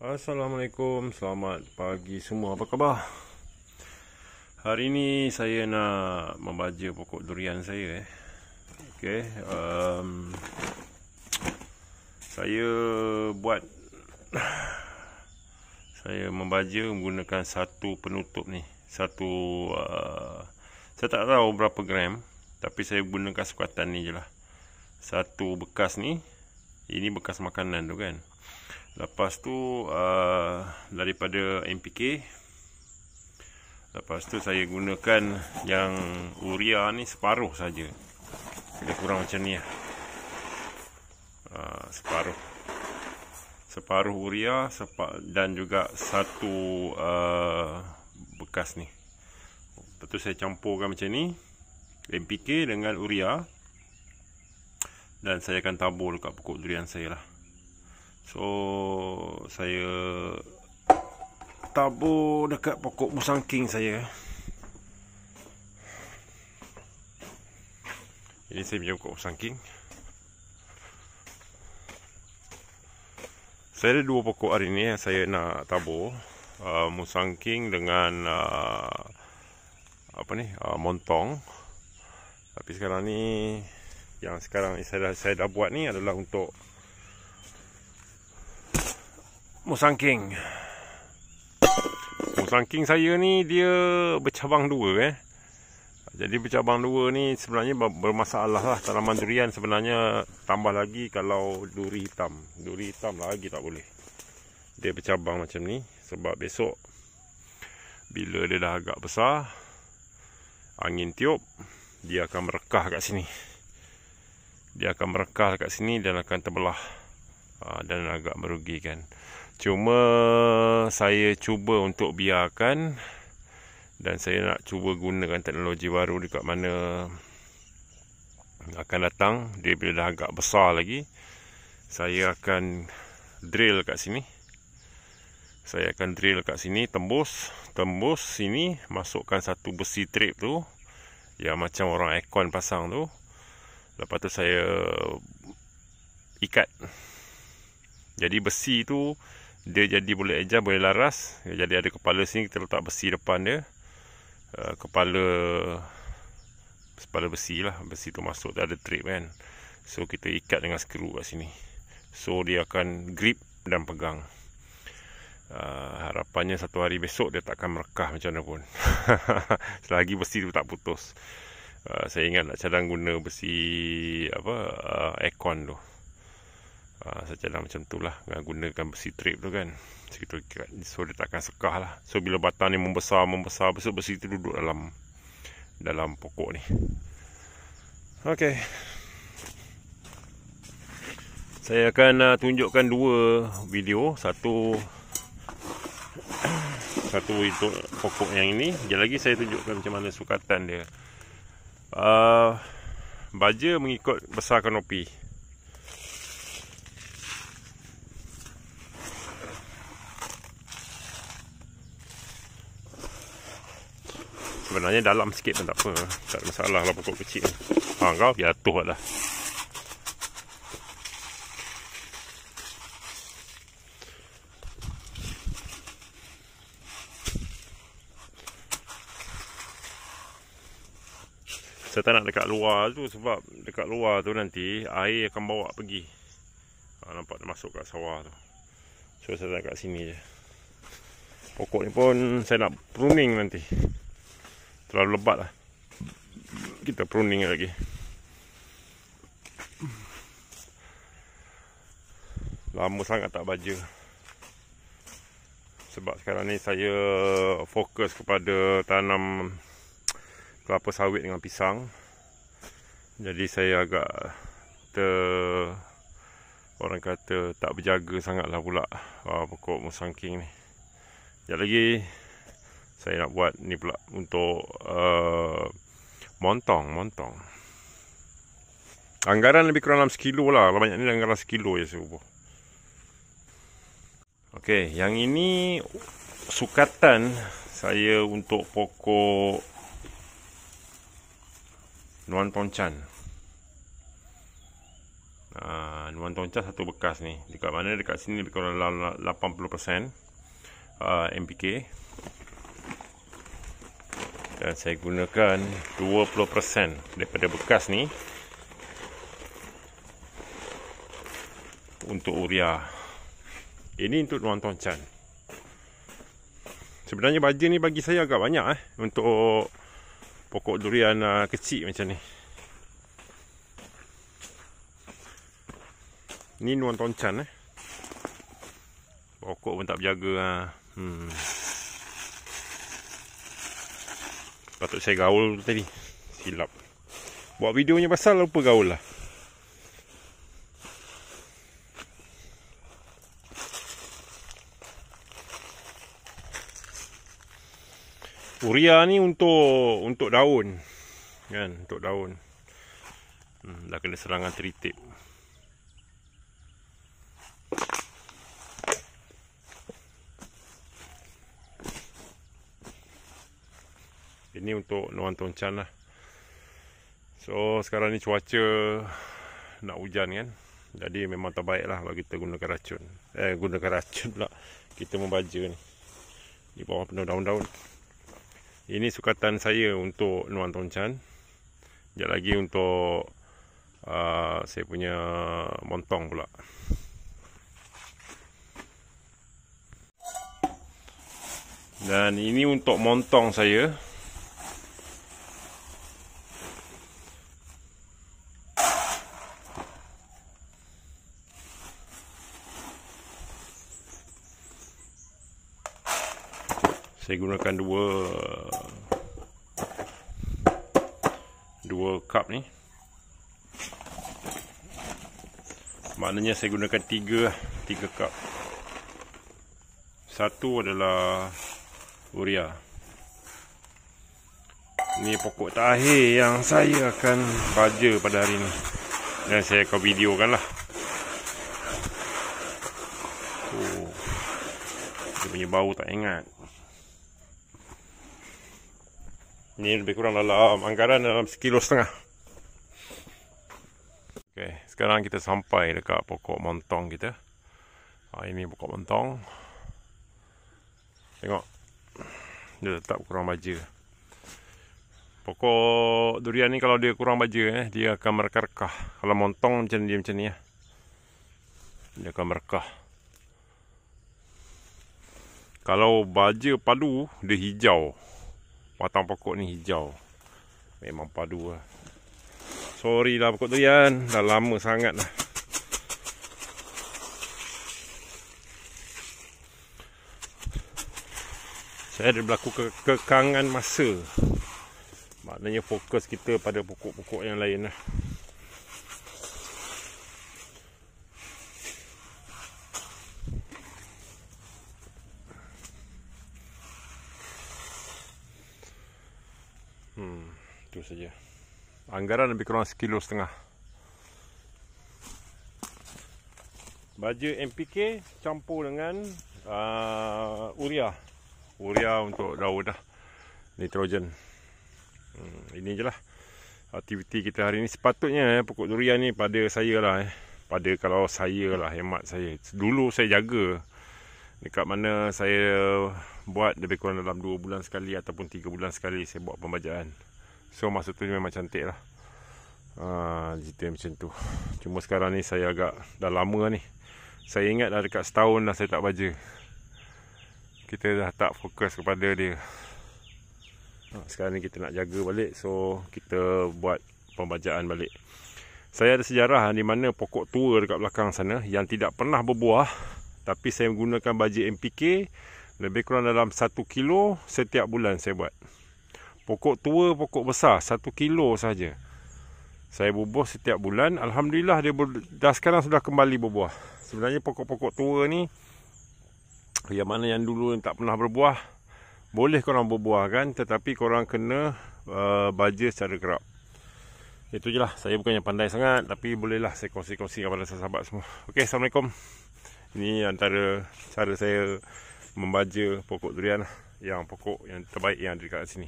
Assalamualaikum, selamat pagi semua, apa khabar? Hari ni saya nak membaja pokok durian saya. Okey, saya buat saya membaja menggunakan satu penutup ni. Saya tak tahu berapa gram, tapi saya gunakan sukatan ni je lah. Satu bekas ni, ini bekas makanan tu kan. Lepas tu daripada NPK. Lepas tu saya gunakan yang urea ni separuh saja. Lebih kurang macam ni lah. Separuh urea dan juga satu bekas ni. Lepas tu saya campurkan macam ni, NPK dengan urea, dan saya akan tabur dekat pokok durian saya lah. So saya tabur dekat pokok musangking saya. Ini saya punya pokok musangking. Saya ada dua pokok hari ni yang saya nak tabur, musangking dengan montong. Tapi sekarang ni, yang sekarang ni saya dah buat ni adalah untuk musangking. Musangking saya ni dia bercabang dua Jadi bercabang dua ni sebenarnya bermasalah lah. Tanaman durian sebenarnya, tambah lagi kalau duri hitam. Duri hitam lagi tak boleh. Dia bercabang macam ni sebab besok bila dia dah agak besar, angin tiup, dia akan merekah kat sini. Dia akan merekah kat sini dan akan terbelah, dan agak merugikan. Cuma saya cuba untuk biarkan, dan saya nak cuba gunakan teknologi baru dekat mana akan datang. Dia bila dah agak besar lagi, saya akan drill kat sini. Saya akan drill kat sini, tembus sini, masukkan satu besi trip tu, yang macam orang aircon pasang tu. Lepas tu saya ikat. Jadi besi tu dia jadi boleh adjust, boleh laras. Jadi ada kepala sini, kita letak besi depan dia. Kepala besi lah. Besi tu masuk, ada trip kan. So kita ikat dengan skru kat sini. So dia akan grip dan pegang. Harapannya satu hari besok dia takkan merekah macam mana pun. Selagi besi tu tak putus. Saya ingat nak cadang guna besi aircon tu. Saya cadang macam tu lah, gunakan besi trip tu kan. So dia takkan sekah lah. So bila batang ni membesar, besok besi tu duduk dalam pokok ni. Ok, saya akan tunjukkan dua video. Satu untuk pokok yang ini. Sekejap lagi saya tunjukkan macam mana sukatan dia. Baja mengikut besar kanopi. Sebenarnya dalam sikit pun tak apa. Tak ada masalah lah pokok kecil. Kau jatuh dah. Saya tak nak dekat luar tu, sebab dekat luar tu nanti air akan bawa pergi. Nampak dia masuk kat sawah tu. So saya tak kat sini je. Pokok ni pun saya nak pruning nanti. Terlalu lebat lah. Kita pruning lagi. Lama sangat tak baja. Sebab sekarang ni saya fokus kepada tanam kelapa sawit dengan pisang. Jadi saya agak orang kata tak berjaga sangat lah pula pokok musangking ni. Sekejap lagi saya nak buat ni pula untuk montong. Anggaran lebih kurang dalam 1 kilo lah. Kalau banyak ni anggaran 1 kilo je saya ubah. Ok, yang ini sukatan saya untuk pokok Nuan Tonchan. Nuan Toncan satu bekas ni. Dekat mana? Dekat sini lebih kurang 80% NPK. Dan saya gunakan 20% daripada bekas ni untuk urea. Ini untuk Nuan Toncan. Sebenarnya baja ni bagi saya agak banyak untuk pokok durian kecil macam ni. Ni Nuan Toncan pokok pun tak berjaga. Patut saya gaul tadi. Silap. Buat videonya pasal lupa gaul lah. Urea ni untuk daun. Kan, untuk daun. Dah kena serangan tritip. Ini untuk Nuan Toncan lah. So sekarang ni cuaca nak hujan kan. Jadi memang terbaik lah bagi kita gunakan racun. Gunakan racun pula. Kita membaja ni. Di bawah penuh daun-daun. Ini sukatan saya untuk Nuan Toncan. Sekejap lagi untuk saya punya montong pula. Dan ini untuk montong saya. Saya gunakan dua cup ni. Maknanya saya gunakan 3 cup. Satu adalah urea. Ini pokok terakhir yang saya akan baja pada hari ini. Dan saya akan videokan lah. Dia punya bau tak ingat. Ini lebih kurang dalam anggaran dalam 1,5 kilo. Okey, sekarang kita sampai dekat pokok montong kita. Ini pokok montong. Tengok. Dia tetap kurang baja. Pokok durian ni kalau dia kurang baja dia akan merekah-rekah. Kalau montong macam ni dia akan merekah. Kalau baja padu dia hijau. Batang pokok ni hijau. Memang padu lah. Sorry lah pokok durian. Dah lama sangat lah. Saya ada berlaku kekangan masa. Maknanya fokus kita pada pokok-pokok yang lain lah. Itu saja. Anggaran lebih kurang 1,5 kilo. Baja NPK campur dengan urea. Urea untuk daun dah. Nitrogen. Ini je lah aktiviti kita hari ni. Sepatutnya pokok durian ni pada saya lah. Pada kalau saya lah, hemat saya. Dulu saya jaga. Dekat mana saya buat lebih kurang dalam 2 bulan sekali ataupun 3 bulan sekali saya buat pembajaan. So masa tu memang cantik lah. Cerita macam tu. Cuma sekarang ni saya agak dah lama ni. Saya ingat dah dekat setahun dah saya tak baja. Kita dah tak fokus kepada dia. Sekarang ni kita nak jaga balik. So kita buat pembajaan balik. Saya ada sejarah di mana pokok tua dekat belakang sana yang tidak pernah berbuah. Tapi saya menggunakan baja NPK lebih kurang dalam 1 kilo setiap bulan saya buat. Pokok tua, pokok besar 1 kilo saja. Saya bubuh setiap bulan. Alhamdulillah dia dah sekarang sudah kembali berbuah. Sebenarnya pokok-pokok tua ni yang mana yang dulu tak pernah berbuah, boleh korang berbuah kan, tetapi korang kena baja secara kerap. Itu je lah. Saya bukannya pandai sangat, tapi bolehlah saya kongsi-kongsi kepada sahabat semua. Okey, Assalamualaikum. Ini antara cara saya membaja pokok durian yang pokok yang terbaik yang ada dekat sini.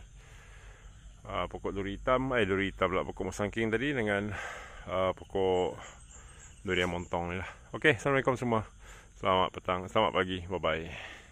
Pokok duri hitam pula, pokok musangking tadi dengan pokok durian montong ni lah. Okey, Assalamualaikum semua. Selamat petang, selamat pagi. Bye-bye.